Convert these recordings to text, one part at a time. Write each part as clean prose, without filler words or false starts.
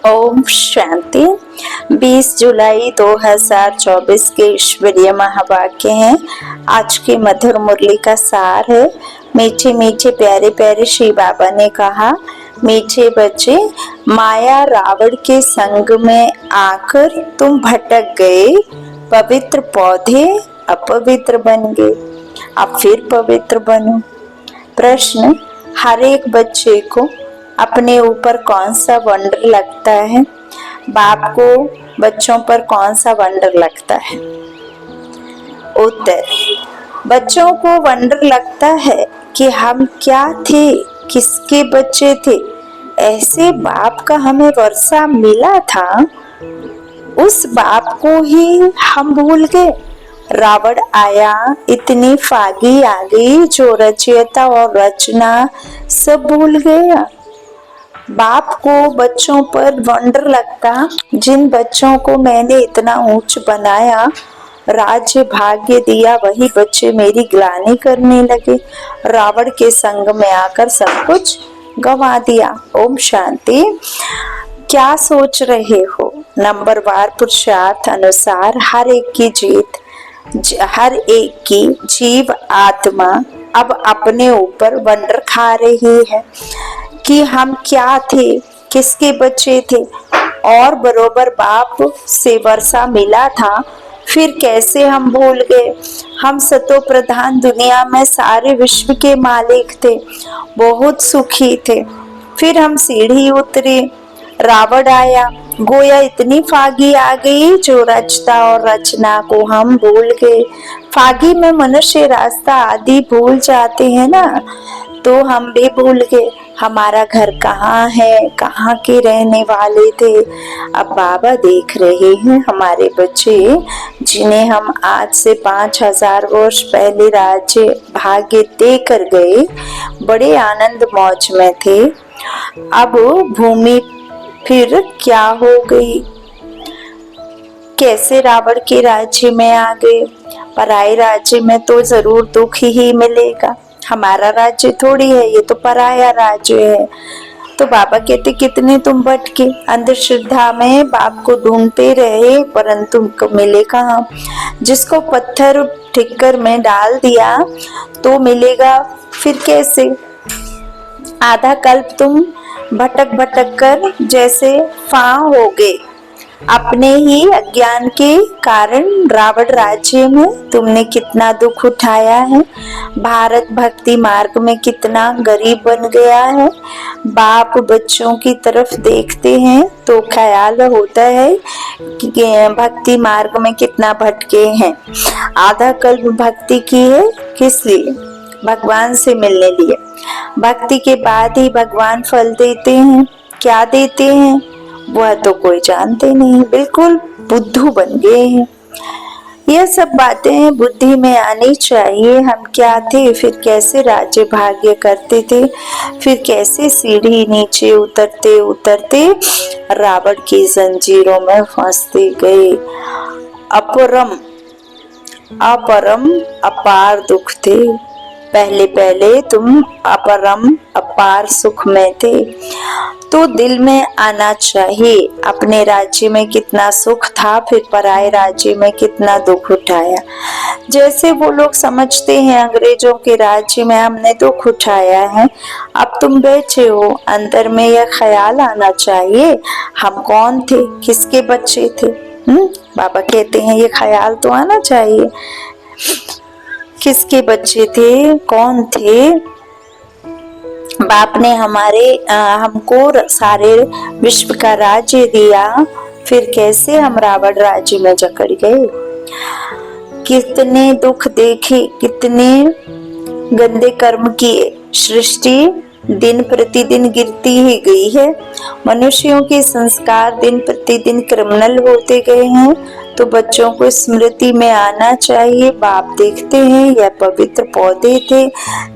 ओम शांति। 20 जुलाई 2024 के ईश्वरीय महावाक्य हैं। आज की मधुर मुरली का सार है। मीठे मीठे प्यारे प्यारे श्री बाबा ने कहा, मीठे बच्चे, माया रावण के संग में आकर तुम भटक गए। पवित्र पौधे अपवित्र बन गए, अब फिर पवित्र बनो। प्रश्न, हर एक बच्चे को अपने ऊपर कौन सा वंडर लगता है? बाप को बच्चों पर कौन सा वंडर लगता है? उत्तर, बच्चों को वंडर लगता है कि हम क्या थे, किसके बच्चे थे। ऐसे बाप का हमें वर्षा मिला था, उस बाप को ही हम भूल गए। रावण आया, इतनी फागी आ गई, जो रचयिता और रचना सब भूल गया। बाप को बच्चों पर वंडर लगता, जिन बच्चों को मैंने इतना ऊंच बनाया, राज्य भाग्य दिया, वही बच्चे मेरी ग्लानि करने लगे। रावण के संग में आकर सब कुछ गंवा दिया। ओम शांति। क्या सोच रहे हो? नंबरवार पुरुषार्थ अनुसार हर एक की जीव आत्मा अब अपने ऊपर वंडर खा रही है कि हम क्या थे, किसके बच्चे थे। और बरोबर बाप से वर्षा मिला था, फिर कैसे हम भूल गए। हम सतो प्रधान दुनिया में सारे विश्व के मालिक थे, बहुत सुखी थे। फिर हम सीढ़ी उतरे, रावण आया, गोया इतनी फागी आ गई, जो रचता और रचना को हम भूल गए। फागी में मनुष्य रास्ता आदि भूल जाते हैं ना, तो हम भी भूल गए हमारा घर कहाँ है, कहाँ के रहने वाले थे। अब बाबा देख रहे हैं हमारे बच्चे, जिन्हें हम आज से 5000 वर्ष पहले राज्य भाग्य देकर गए, बड़े आनंद मौज में थे। अब भूमि फिर क्या हो गई, कैसे रावण के राज्य में आ गए। पराये राज्य में तो जरूर दुख ही मिलेगा, हमारा राज्य थोड़ी है, ये तो पराया राज्य है। तो बाबा कहते, कितने तुम भटके, अंधश्रद्धा में बाप को ढूंढते रहे, परंतु तुमको मिले कहाँ। जिसको पत्थर ठिक्कर में डाल दिया तो मिलेगा फिर कैसे। आधा कल्प तुम भटक भटक कर जैसे फां हो गए। अपने ही अज्ञान के कारण रावण राज्य में तुमने कितना दुख उठाया है। भारत भक्ति मार्ग में कितना गरीब बन गया है। बाप बच्चों की तरफ देखते हैं तो ख्याल होता है कि भक्ति मार्ग में कितना भटके हैं। आधा कल्प भक्ति की है, किस लिए? भगवान से मिलने लिए। भक्ति के बाद ही भगवान फल देते हैं। क्या देते हैं वह तो कोई जानते नहीं, बिल्कुल बुद्धू बन गए हैं। यह सब बातें बुद्धि में आनी चाहिए। हम क्या थे, फिर कैसे राज्य भाग्य करते थे, फिर कैसे सीढ़ी नीचे उतरते उतरते रावण की जंजीरों में फंसते गए। अपरम अपार दुख थे। पहले पहले तुम अपरम अपार सुख में थे, तो दिल में आना चाहिए अपने राज्य में कितना सुख था, फिर पराये राज्य में कितना दुख उठाया। जैसे वो लोग समझते हैं अंग्रेजों के राज्य में हमने दुख उठाया है, अब तुम बैठे हो, अंदर में यह ख्याल आना चाहिए हम कौन थे, किसके बच्चे थे। बाबा कहते हैं ये ख्याल तो आना चाहिए, किसके बच्चे थे, कौन थे। बाप ने हमको सारे विश्व का राज्य दिया, फिर कैसे हम रावण राज्य में जकड़ गए। कितने दुख देखे, कितने गंदे कर्म किए। सृष्टि दिन प्रतिदिन गिरती ही गई है। मनुष्यों के संस्कार दिन प्रतिदिन क्रिमिनल होते गए हैं, तो बच्चों को स्मृति में आना चाहिए। बाप देखते हैं यह पवित्र पौधे थे,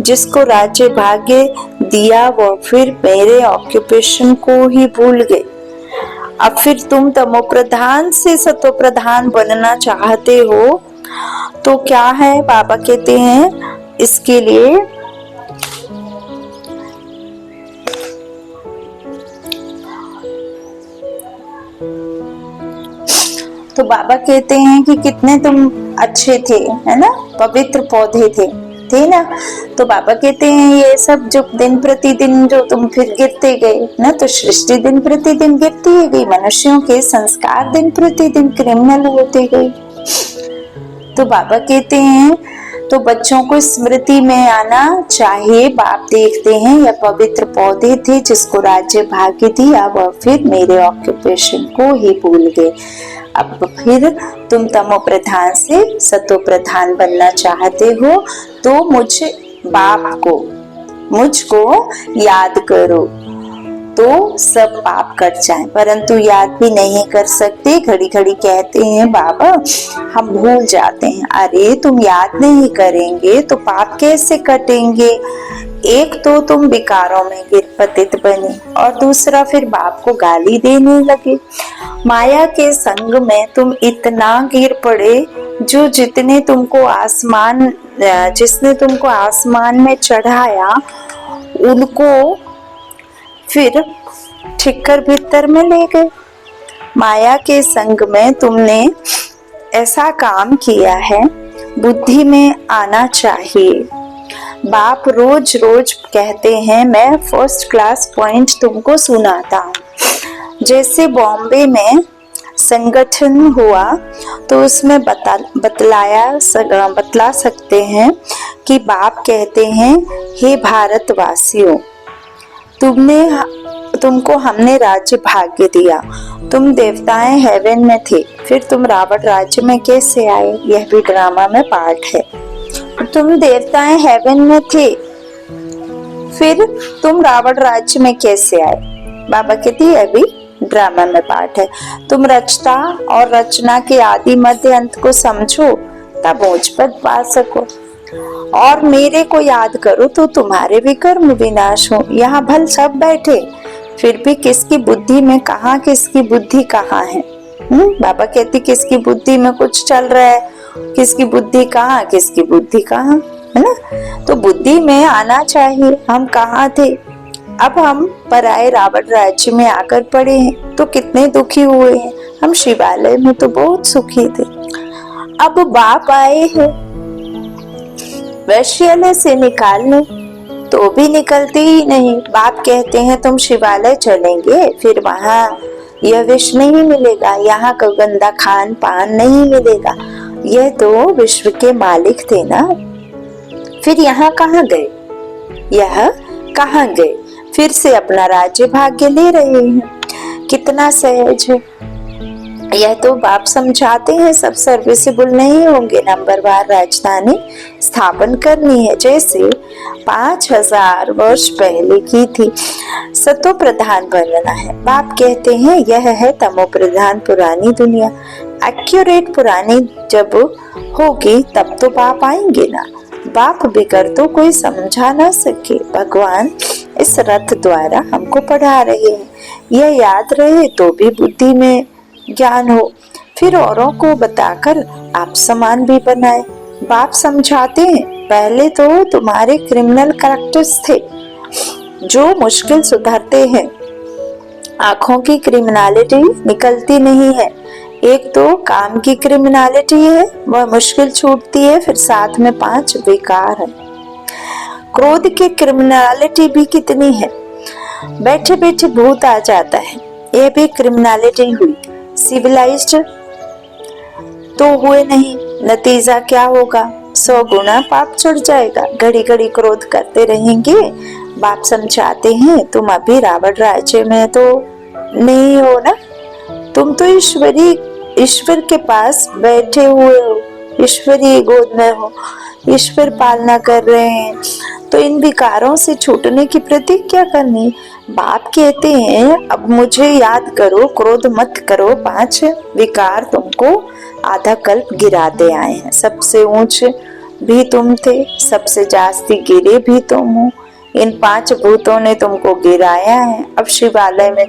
जिसको राज्य भाग्य दिया, वो फिर मेरे ऑक्यूपेशन को ही भूल गए। अब फिर तुम तमो प्रधान से सतो प्रधान बनना चाहते हो, तो क्या है बाबा कहते हैं इसके लिए तो बाबा कहते हैं कि कितने तुम अच्छे थे, है ना, पवित्र पौधे थे ना। तो बाबा कहते हैं ये सब जो दिन प्रतिदिन जो तुम फिर गिरते गए ना, तो सृष्टि दिन प्रतिदिन गिरती ही गई, मनुष्यों के संस्कार दिन प्रतिदिन क्रिमिनल होते गए। तो बाबा कहते हैं तो बच्चों को स्मृति में आना चाहिए। बाप देखते हैं यह पवित्र पौधे थे जिसको राज्य भाग्य दिया, वह फिर मेरे ऑक्यूपेशन को ही भूल गए। अब फिर तुम तमो प्रधान से सतो प्रधान बनना चाहते हो तो मुझको याद करो तो सब पाप कट जाए, परंतु याद भी नहीं कर सकते। घड़ी घड़ी कहते हैं बाबा हम भूल जाते हैं। अरे तुम याद नहीं करेंगे तो पाप कैसे कटेंगे? एक तो तुम विकारों में गिर पतित बने और दूसरा फिर बाप को गाली देने लगे। माया के संग में तुम इतना गिर पड़े जो जिसने तुमको आसमान में चढ़ाया उनको फिर ठिक्कर भीतर में ले गए। माया के संग में तुमने ऐसा काम किया है, बुद्धि में आना चाहिए। बाप रोज रोज कहते हैं मैं फर्स्ट क्लास पॉइंट तुमको सुनाता हूँ। जैसे बॉम्बे में संगठन हुआ तो उसमें बतला सकते हैं कि बाप कहते हैं हे भारतवासियों, तुमको हमने राज्य भाग्य दिया। तुम देवताएं हेवन में थे, फिर तुम रावण राज्य में कैसे आए? यह भी ड्रामा में पार्ट है। तुम देवताएं हेवन में थे, फिर तुम रावण राज्य में कैसे आए? बाबा कहती है यह भी ड्रामा में पार्ट है। तुम रचता और रचना के आदि मध्य अंत को समझो तब ऊंच पद पा सको, और मेरे को याद करो तो तुम्हारे भी कर्म विनाश हो। यहाँ भल सब बैठे फिर भी किसकी बुद्धि में कहाँ, किसकी बुद्धि कहाँ है? बाबा कहती किसकी बुद्धि में कुछ चल रहा है, किसकी बुद्धि कहाँ, किसकी बुद्धि कहाँ, है ना। तो बुद्धि में आना चाहिए हम कहाँ थे। अब हम पराये रावण राज्य में आकर पड़े हैं तो कितने दुखी हुए हैं। हम शिवालय में तो बहुत सुखी थे। अब बाप आए हैं वैश्यालय से निकालने तो भी निकलते ही नहीं। बाप कहते हैं तुम शिवालय चलेंगे, फिर वहाँ यह विष नहीं मिलेगा, यहाँ का गंदा खान पान नहीं मिलेगा। यह तो विश्व के मालिक थे ना, फिर यहाँ कहाँ गए? यह कहाँ गए? फिर से अपना राज्य भाग्य ले रहे हैं। कितना सहज है। यह तो बाप समझाते हैं सब सर्विसेबल नहीं होंगे, नंबरवार राजधानी स्थापन करनी है जैसे 5000 वर्ष पहले की थी। सतो प्रधान बनना है। बाप कहते हैं यह है तमो प्रधान पुरानी दुनिया। एक्यूरेट पुरानी जब होगी तब तो बाप आएंगे ना। बाप बिगर तो कोई समझा ना सके। भगवान इस रथ द्वारा हमको पढ़ा रहे हैं। यह याद रहे तो भी बुद्धि में ज्ञान हो, फिर औरों को बताकर आप समान भी बनाए। बाप समझाते हैं पहले तो तुम्हारे क्रिमिनल कैरेक्टर्स थे जो मुश्किल सुधरते हैं। आंखों की क्रिमिनलिटी निकलती नहीं है। एक तो काम की क्रिमिनलिटी है, वह मुश्किल छूटती है, फिर साथ में 5 विकार है। क्रोध की क्रिमिनलिटी भी कितनी है, बैठे बैठे भूत आ जाता है, यह भी क्रिमिनलिटी हुई। सिविलाइज्ड तो हुए नहीं, नतीजा क्या होगा? 100 गुना पाप चढ़ जाएगा। घड़ी घड़ी क्रोध करते रहेंगे। बाप समझाते हैं तुम अभी रावण राज्य में तो नहीं हो ना, तुम तो ईश्वर के पास बैठे हुए हो, ईश्वरीय गोद में हो, ईश्वर पालना कर रहे हैं। तो इन विकारों से छूटने की प्रतिज्ञा करनी। बाप कहते हैं अब मुझे याद करो, क्रोध मत करो। 5 विकार तुमको आधा कल्प गिराते आए हैं। सबसे ऊंच भी तुम थे, सबसे जास्ती गिरे भी तुम हो। इन 5 भूतों ने तुमको गिराया है। अब शिवालय में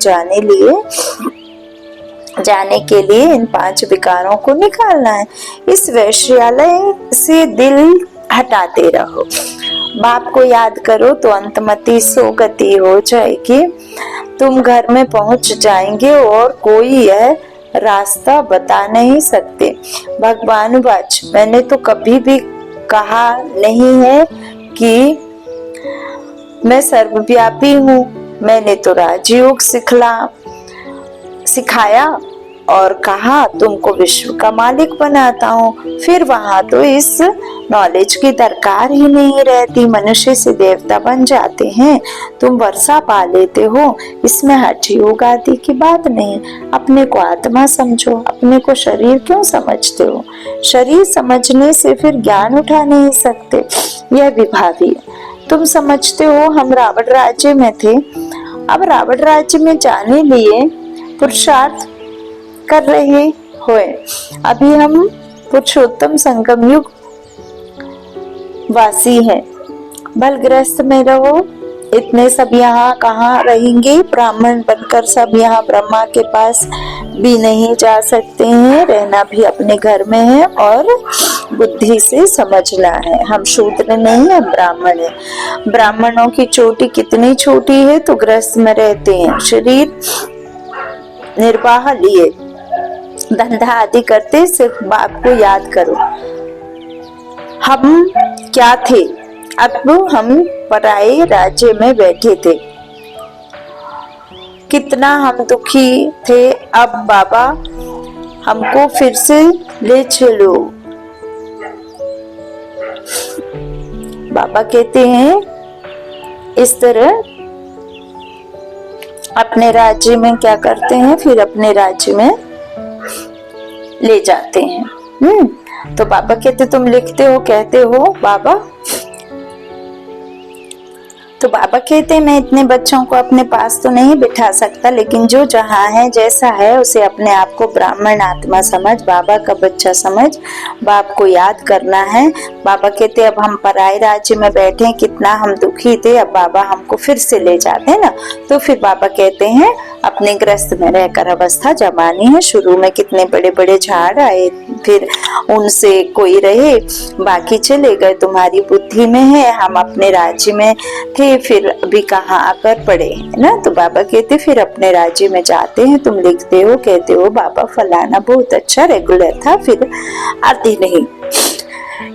जाने के लिए इन 5 विकारों को निकालना है। इस वैश्यालय से दिल हटाते रहो। बाप को याद करो तो अंतमति 100 गति हो जाएगी। तुम घर में पहुंच जाएंगे और कोई यह रास्ता बता नहीं सकते। भगवान वाच, मैंने तो कभी भी कहा नहीं है कि मैं सर्वव्यापी हूँ। मैंने तो राजयोग सिखाया और कहा तुमको विश्व का मालिक बनाता हूँ। फिर वहां तो इस नॉलेज की दरकार ही नहीं रहती, मनुष्य से देवता बन जाते हैं। तुम वर्षा पा लेते हो, इसमें हठ योग आदि की बात नहीं। अपने को आत्मा समझो, अपने को शरीर क्यों समझते हो? शरीर समझने से फिर ज्ञान उठा नहीं सकते, यह विभावी है। तुम समझते हो हम रावण राज्य में थे, अब रावण राज्य में जाने लिए पुरुषार्थ कर रहे हुए। अभी हम पुरुषोत्तम संगम युग वासी हैं। बलग्रस्त में रहो, इतने सब यहाँ कहाँ रहेंगे? ब्राह्मण बनकर सब यहाँ ब्रह्मा के पास भी नहीं जा सकते हैं। रहना भी अपने घर में है और बुद्धि से समझना है। हम शूद्र नहीं है, ब्राह्मण है। ब्राह्मणों की चोटी कितनी छोटी है तो ग्रस्त में रहते हैं, शरीर निर्वाह लिए धंधा आदि करते, सिर्फ बाप को याद करो। हम क्या थे? अब हम पराये राज्य में बैठे थे, कितना हम दुखी थे। अब बाबा हमको फिर से ले चलो। बाबा कहते हैं इस तरह अपने राज्य में क्या करते हैं, फिर अपने राज्य में ले जाते हैं। तो बाबा कहते तुम लिखते हो, कहते हो बाबा। तो बाबा कहते मैं इतने बच्चों को अपने पास तो नहीं बिठा सकता, लेकिन जो जहाँ है जैसा है उसे अपने आप को ब्राह्मण आत्मा समझ, बाबा का बच्चा समझ, बाप को याद करना है। बाबा कहते अब हम पराये राज्य में बैठे हैं, कितना हम दुखी थे, अब बाबा हमको फिर से ले जाते हैं ना। तो फिर बाबा कहते हैं अपने ग्रस्त में रहकर अवस्था जमानी है। शुरू में कितने बड़े बड़े झाड़ आए, फिर उनसे कोई रहे, बाकी चले गए। तुम्हारी बुद्धि में है, हम अपने राज्य में थे, फिर अभी कहाँ आकर पड़े, है ना। तो बाबा कहते फिर अपने राज्य में जाते हैं। तुम लिखते हो, कहते हो बाबा फलाना बहुत अच्छा रेगुलर था, फिर आते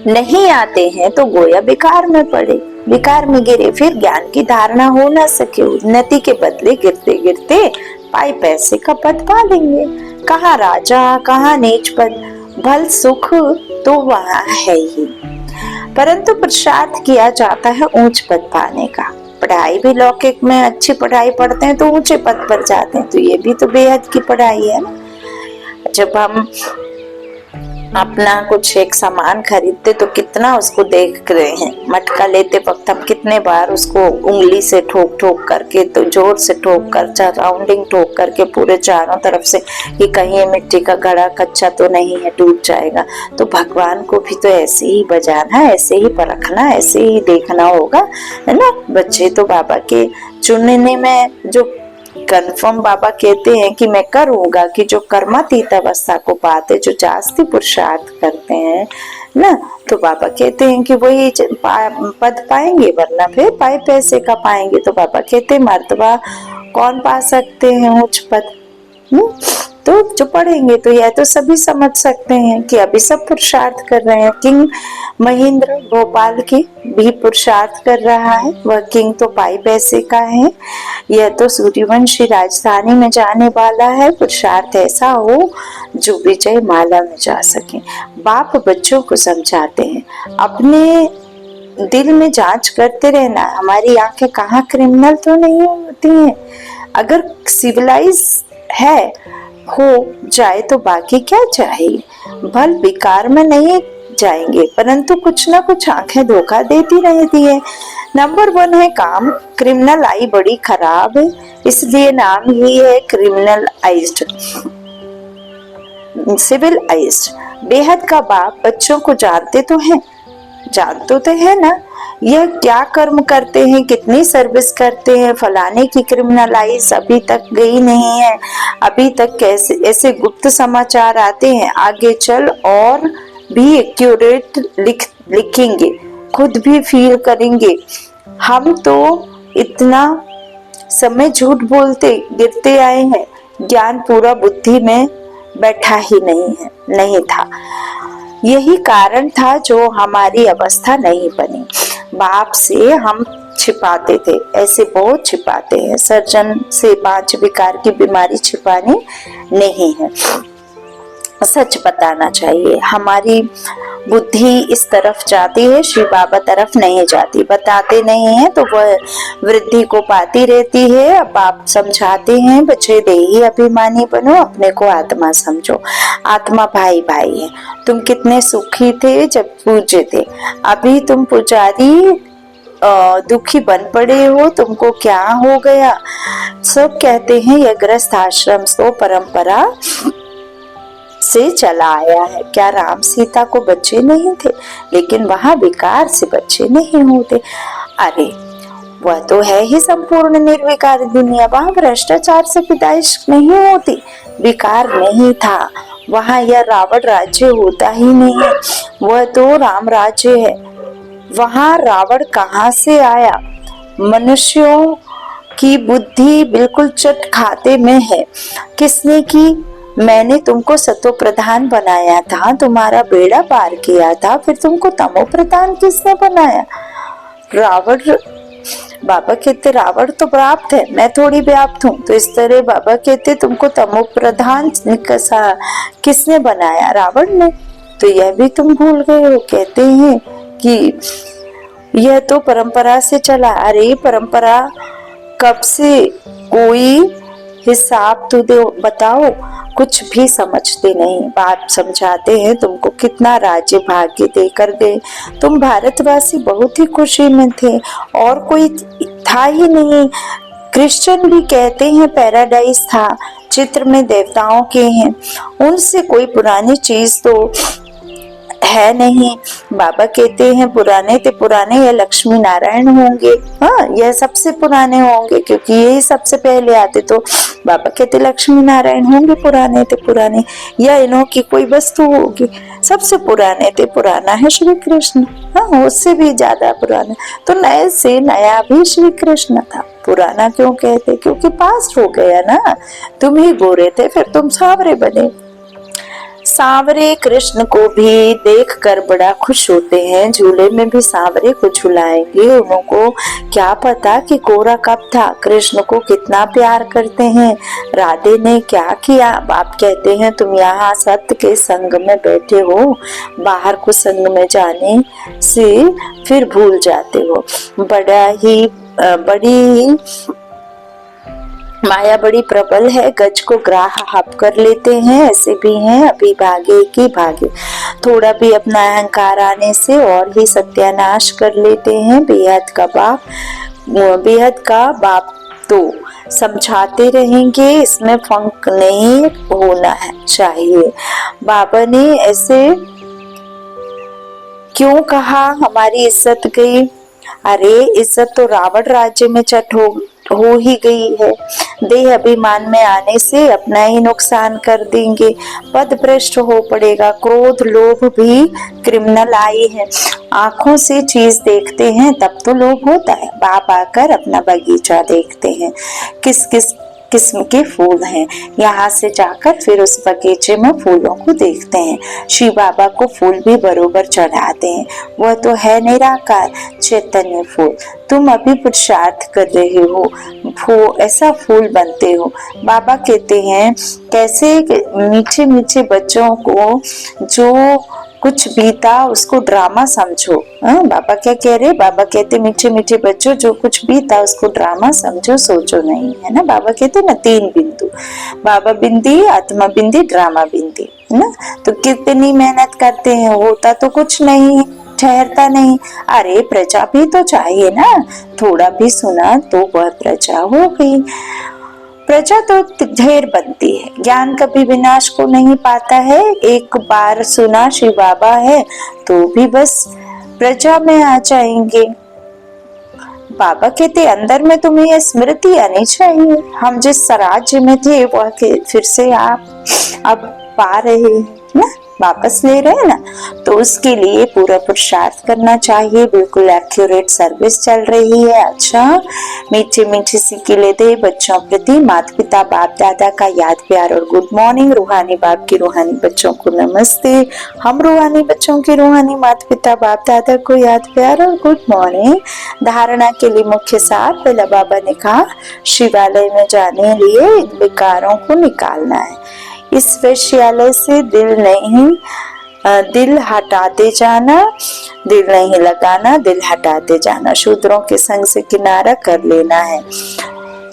नहीं आते हैं तो गोया बेकार में पड़े, बेकार में गिरे, फिर ज्ञान की धारणा हो ना सके। उन्नति के बदले गिरते गिरते पाई पैसे का पद पा लेंगे। कहाँ राजा, कहाँ नीच पद, भल सुख तो वहाँ है ही, परंतु पुरुषार्थ किया जाता है ऊंच पद पाने का। पढ़ाई भी लौकिक में अच्छी पढ़ाई पढ़ते हैं तो ऊंचे पद पर जाते हैं, तो ये भी तो बेहद की पढ़ाई है ना। जब हम अपना कुछ एक सामान खरीदते तो कितना उसको देख रहे हैं। मटका लेते वक्त हम कितने बार उसको उंगली से ठोक ठोक करके, तो जोर से ठोक कर, राउंडिंग ठोक करके पूरे चारों तरफ से कि कहीं मिट्टी का घड़ा कच्चा तो नहीं है, टूट जाएगा। तो भगवान को भी तो ऐसे ही बजाना, ऐसे ही परखना, ऐसे ही देखना होगा, है ना। बच्चे तो बाबा के चुनने में जो कन्फर्म बाबा कहते हैं कि मैं करूंगा, कि जो कर्मातीत अवस्था को पाते, जो जास्ती पुरुषार्थ करते हैं ना, तो बाबा कहते हैं कि वही पद पाएंगे, वरना फिर पाए पैसे का पाएंगे। तो बाबा कहते मर्तबा कौन पा सकते हैं उच्च पद? तो जो पढ़ेंगे तो यह तो सभी समझ सकते हैं कि अभी सब पुरुषार्थ कर रहे हैं। किंग महेंद्र भोपाल की भी पुरुषार्थ कर रहा है, वह किंग तो पाई पैसे का है। यह तो सूर्यवंशी राजधानी में जाने वाला है। पुरुषार्थ ऐसा हो जो विजय माला में जा सके। बाप बच्चों को समझाते हैं, अपने दिल में जांच करते रहना, हमारी आंखें कहाँ क्रिमिनल तो नहीं होती हैं। अगर सिविलाइज है हो जाए तो बाकी क्या चाहिए, भल विकार में नहीं जाएंगे, परंतु कुछ ना कुछ आंखें धोखा देती रहती है। नंबर 1 है काम, क्रिमिनल आई बड़ी खराब है, इसलिए नाम ही है क्रिमिनलाइज्ड, सिविलाइज्ड। बेहद का बाप बच्चों को जानते तो है ना, यह क्या कर्म करते हैं, कितनी सर्विस करते हैं। फलाने की क्रिमिनलाइज अभी तक गई नहीं है, अभी तक कैसे ऐसे गुप्त समाचार आते हैं, आगे चल और भी एक्यूरेट लिखेंगे, खुद भी फील करेंगे। हम तो इतना समय झूठ बोलते गिरते आए हैं, ज्ञान पूरा बुद्धि में बैठा ही नहीं था। यही कारण था जो हमारी अवस्था नहीं बनी। बाप से हम छिपाते थे, ऐसे बहुत छिपाते हैं। सर्जन से 5 विकार की बीमारी छिपानी नहीं है, सच बताना चाहिए। हमारी बुद्धि इस तरफ जाती है, श्री बाबा तरफ नहीं जाती। बताते नहीं है तो वह वृद्धि को पाती रहती है। अब आप समझाते हैं, बच्चे देही अभिमानी बनो, अपने को आत्मा समझो। आत्मा भाई भाई है। तुम कितने सुखी थे जब पूज्य थे, अभी तुम पुजारी दुखी बन पड़े हो, तुमको क्या हो गया। सब कहते हैं यह गृहस्थ आश्रम तो परंपरा से चला आया है। क्या राम सीता को बच्चे नहीं थे? लेकिन वहां विकार से बच्चे नहीं होते। अरे वह तो है ही संपूर्ण निर्विकार दुनिया, वहां भ्रष्टाचार से पैदाइश नहीं होती, विकार नहीं था। वहां यह रावण राज्य होता ही नहीं, वह तो राम राज्य है। वहां रावण कहाँ से आया? मनुष्यों की बुद्धि बिल्कुल चट खाते में है। किसने की? मैंने तुमको सतो प्रधान बनाया था, तुम्हारा बेड़ा पार किया था, फिर तुमको तमो प्रधान किसने बनाया? रावण। बाबा कहते रावण तो व्याप्त है, मैं थोड़ी व्याप्त हूँ। तो इस तरह बाबा कहते तुमको तमो प्रधान किसने बनाया? रावण ने। तो यह भी तुम भूल गए हो। कहते हैं कि यह तो परंपरा से चला। अरे परंपरा कब से? कोई हिसाब तो दो, बताओ। कुछ भी समझते नहीं। बाप समझाते हैं तुमको कितना राज्य भाग्य देकर गए। तुम भारतवासी बहुत ही खुशी में थे और कोई था ही नहीं। क्रिश्चियन भी कहते हैं पैराडाइज था, चित्र में देवताओं के हैं, उनसे कोई पुरानी चीज तो है नहीं। बाबा कहते हैं पुराने ते पुराने यह लक्ष्मी नारायण होंगे। हाँ, यह सबसे पुराने होंगे क्योंकि यही सबसे पहले आते। तो बाबा कहते लक्ष्मी नारायण होंगे पुराने ते पुराने, या इन्हों की कोई वस्तु होगी। सबसे पुराने ते पुराना है श्री कृष्ण। हाँ, उससे भी ज्यादा पुराना। तो नए से नया भी श्री कृष्ण था। पुराना क्यों कहते? क्योंकि पास्ट हो गया ना। तुम ही गोरे थे, फिर तुम सांवरे बने। सांवरे कृष्ण को भी देखकर बड़ा खुश होते हैं। झूले में भी सांवरे को झुलाएंगे। उनको क्या पता कि गोरा कब था। कृष्ण को कितना प्यार करते हैं। राधे ने क्या किया? बाप कहते हैं तुम यहाँ सत्य के संग में बैठे हो, बाहर को संग में जाने से फिर भूल जाते हो। बड़ी माया बड़ी प्रबल है, गज को ग्राह हप कर लेते हैं। ऐसे भी हैं, अभी भागे की भागे। थोड़ा भी अपना अहंकार आने से और ही सत्यानाश कर लेते हैं। बेहद का बाप तो समझाते रहेंगे, इसमें फंक नहीं होना चाहिए। बाबा ने ऐसे क्यों कहा? हमारी इज्जत गई। अरे इज्जत तो रावण राज्य में चट हो ही गई है। देह अभिमान में आने से अपना ही नुकसान कर देंगे, पद भ्रष्ट हो पड़ेगा। क्रोध लोभ भी क्रिमिनल आई है। आंखों से चीज देखते हैं तब तो लोभ होता है। बाप आकर अपना बगीचा देखते हैं, किस किस किस्म के फूल हैं। यहाँ से जाकर फिर उस बगीचे में फूलों को देखते हैं। शिव बाबा को फूल भी बरोबर चढ़ाते हैं। वह तो है निराकार चैतन्य फूल। तुम अभी पुरुषार्थ कर रहे हो, ऐसा फूल बनते हो। बाबा कहते हैं कैसे मीठे मीठे बच्चों को जो कुछ बीता उसको ड्रामा समझो। बाबा क्या कह रहे? बाबा कहते मीठे मीठे बच्चों जो कुछ बीता उसको ड्रामा समझो, सोचो नहीं, है ना। बाबा कहते ना 3 बिंदु, बाबा बिंदी, आत्मा बिंदी, ड्रामा बिंदी, है ना। तो कितनी मेहनत करते हैं, होता तो कुछ नहीं, ठहरता नहीं। अरे प्रजा भी तो चाहिए ना, थोड़ा भी सुना तो वह प्रजा हो गई। प्रजा तो ढेर बनती है, ज्ञान कभी विनाश को नहीं पाता है। एक बार सुना शिव बाबा है तो भी बस प्रजा में आ जाएंगे। बाबा कहते अंदर में तुम्हें यह स्मृति आनी चाहिए, हम जिस राज्य में थे वह फिर से आप अब पा रहे हैं ना। वापस ले रहे हैं ना, तो उसके लिए पूरा पुरुषार्थ करना चाहिए। बिल्कुल एक्यूरेट सर्विस चल रही है। अच्छा, मीठे मीठे सिक्के लेते बच्चों प्रति माता पिता बाप दादा का याद प्यार और गुड मॉर्निंग। रूहानी बाप की रूहानी बच्चों को नमस्ते। हम रूहानी बच्चों के रूहानी माता पिता बाप दादा को याद प्यार और गुड मॉर्निंग। धारणा के लिए मुख्य सार, पहला बाबा ने कहा शिवालय में जाने लिए इन विकारों को निकालना है। इस वेश्यालय से दिल हटाते जाना, दिल नहीं लगाना, दिल हटाते जाना। शूद्रों के संग से किनारा कर लेना है।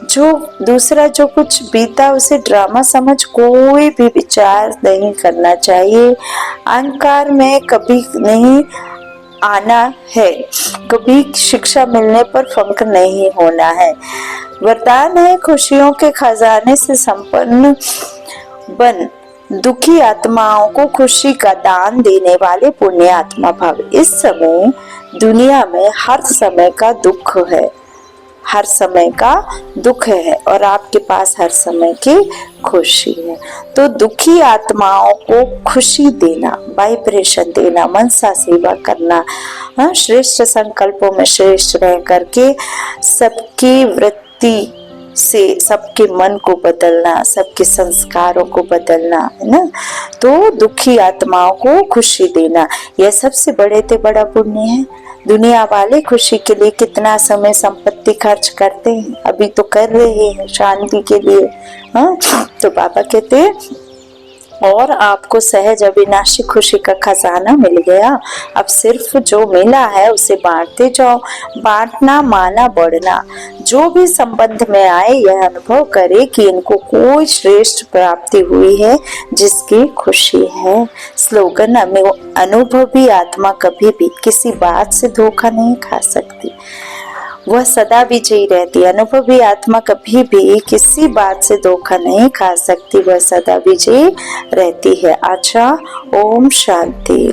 जो दूसरा जो कुछ बीता उसे ड्रामा समझ कोई भी विचार नहीं करना चाहिए। अहंकार में कभी नहीं आना है। कभी शिक्षा मिलने पर फंक नहीं होना है। वरदान है खुशियों के खजाने से संपन्न बन, दुखी आत्माओं को खुशी का दान देने वाले पुण्य आत्मा भव। इस समय दुनिया में हर समय का दुख है, हर समय का दुख है और आपके पास हर समय की खुशी है। तो दुखी आत्माओं को खुशी देना, वाइब्रेशन देना, मनसा सेवा करना, श्रेष्ठ संकल्पों में श्रेष्ठ रह करके सबकी वृत्ति से सबके मन को बदलना, सबके संस्कारों को बदलना, है ना। तो दुखी आत्माओं को खुशी देना, यह सबसे बड़े से बड़ा पुण्य है। दुनिया वाले खुशी के लिए कितना समय संपत्ति खर्च करते हैं, अभी तो कर रहे हैं शांति के लिए। तो बाबा कहते हैं और आपको सहज अविनाशी खुशी का खजाना मिल गया। अब सिर्फ जो मिला है उसे बांटते जाओ। बांटना माना बढ़ना। जो भी संबंध में आए यह अनुभव करे कि इनको कोई श्रेष्ठ प्राप्ति हुई है जिसकी खुशी है। स्लोगन, अनुभवी आत्मा कभी भी किसी बात से धोखा नहीं खा सकती, वह सदा विजयी रहती। अनुभवी आत्मा कभी भी किसी बात से धोखा नहीं खा सकती, वह सदा विजयी रहती है। अच्छा, ओम शांति।